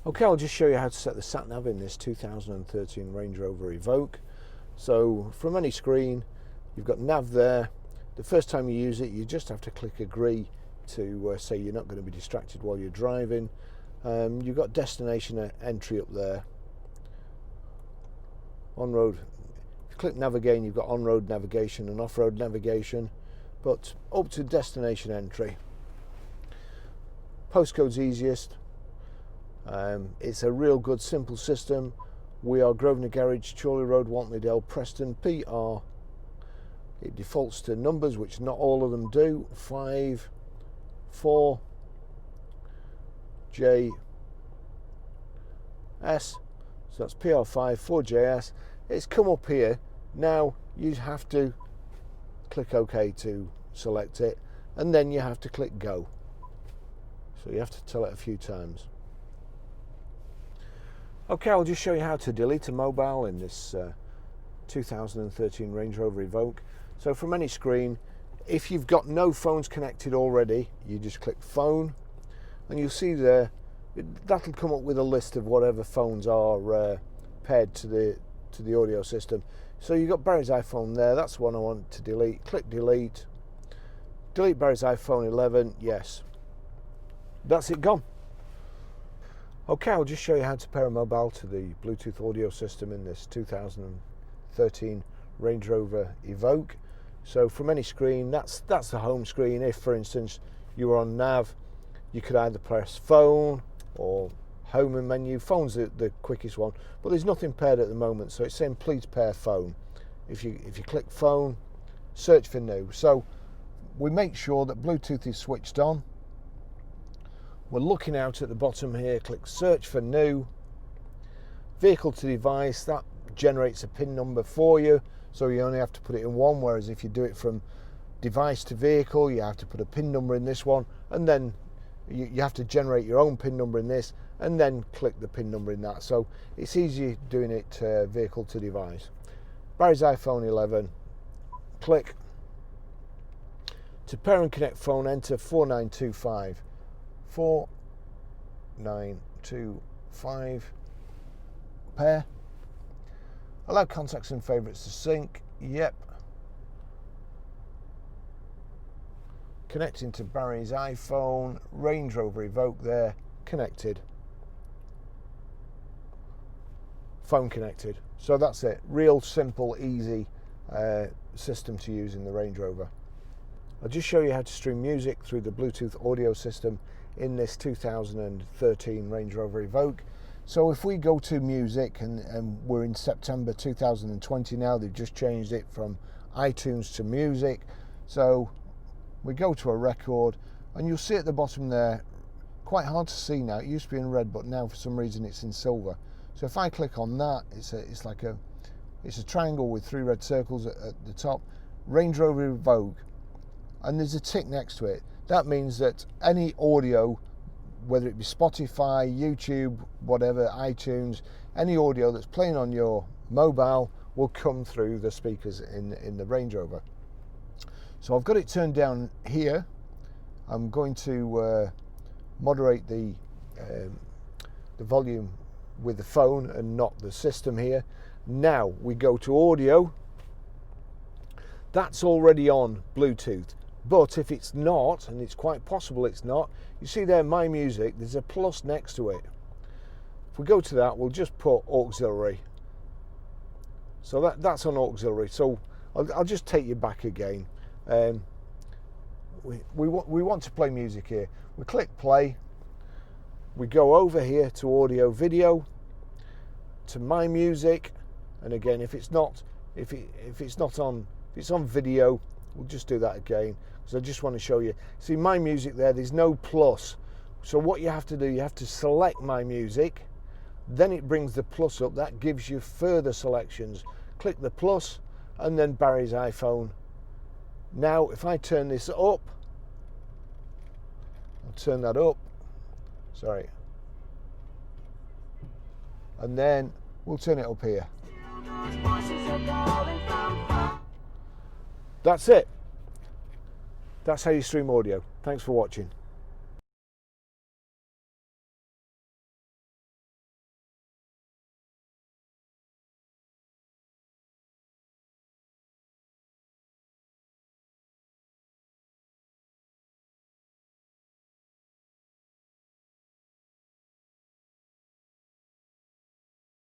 Okay, I'll just show you how to set the Sat Nav in this 2013 Range Rover Evoque. So from any screen, you've got nav there. The first time you use it, you just have to click agree to say you're not going to be distracted while you're driving. You've got destination entry up there. On-road, if you click nav again, you've got on-road navigation and off-road navigation, but up to destination entry. Postcode's easiest. It's a real good simple system. We are Grosvenor Garage, Chorley Road, Wantleydale, Preston, PR. It defaults to numbers, which not all of them do. 5, 4, J, S. So that's PR5, 4JS. It's come up here. Now you have to click OK to select it, and then you have to click go. So you have to tell it a few times. Okay, I'll just show you how to delete a mobile in this 2013 Range Rover Evoque. So from any screen, if you've got no phones connected already, you just click phone, and you'll see there, that'll come up with a list of whatever phones are paired to the audio system. So you've got Barry's iPhone there, that's the one I want to delete. Click delete. Delete Barry's iPhone 11, yes. That's it, gone. Okay, I'll just show you how to pair a mobile to the Bluetooth audio system in this 2013 Range Rover Evoque. So from any screen, that's the home screen. If, for instance, you were on nav, you could either press phone or home and menu. Phone's the quickest one, but there's nothing paired at the moment, so it's saying please pair phone. If you click phone, search for new. So we make sure that Bluetooth is switched on. We're looking out at the bottom here, click search for new. Vehicle to device, that generates a PIN number for you, so you only have to put it in one, whereas if you do it from device to vehicle, you have to put a PIN number in this one, and then you have to generate your own PIN number in this, and then click the PIN number in that. So it's easy doing it vehicle to device. Barry's iPhone 11, click. To pair and connect phone, enter 4925. 4925, pair. Allow contacts and favourites to sync, yep. Connecting to Barry's iPhone, Range Rover Evoque there, connected. Phone connected. So that's it, real simple, easy system to use in the Range Rover. I'll just show you how to stream music through the Bluetooth audio system in this 2013 Range Rover Evoque. So if we go to music, and we're in September 2020 now, they've just changed it from iTunes to music. So we go to a record, and you'll see at the bottom there, quite hard to see now, it used to be in red, but now for some reason it's in silver. So if I click on that, it's a triangle with 3 red circles at the top, Range Rover Evoque, and there's a tick next to it. That means that any audio, whether it be Spotify, YouTube, whatever, iTunes, any audio that's playing on your mobile will come through the speakers in the Range Rover. So I've got it turned down here. I'm going to moderate the volume with the phone and not the system here. Now we go to audio. That's already on Bluetooth. But if it's not, and it's quite possible it's not, you see there, My Music, there's a plus next to it. If we go to that, we'll just put auxiliary. So that's on auxiliary. So I'll just take you back again. We want to play music here. We click play. We go over here to audio video, to My Music, and again, if it's on video, we'll just do that again, because I just want to show you. See My Music there, there's no plus. So what you have to do, you have to select My Music, then it brings the plus up, that gives you further selections. Click the plus, and then Barry's iPhone. Now if I turn this up, I'll turn that up, sorry, and then we'll turn it up here. That's it. That's how you stream audio. Thanks for watching.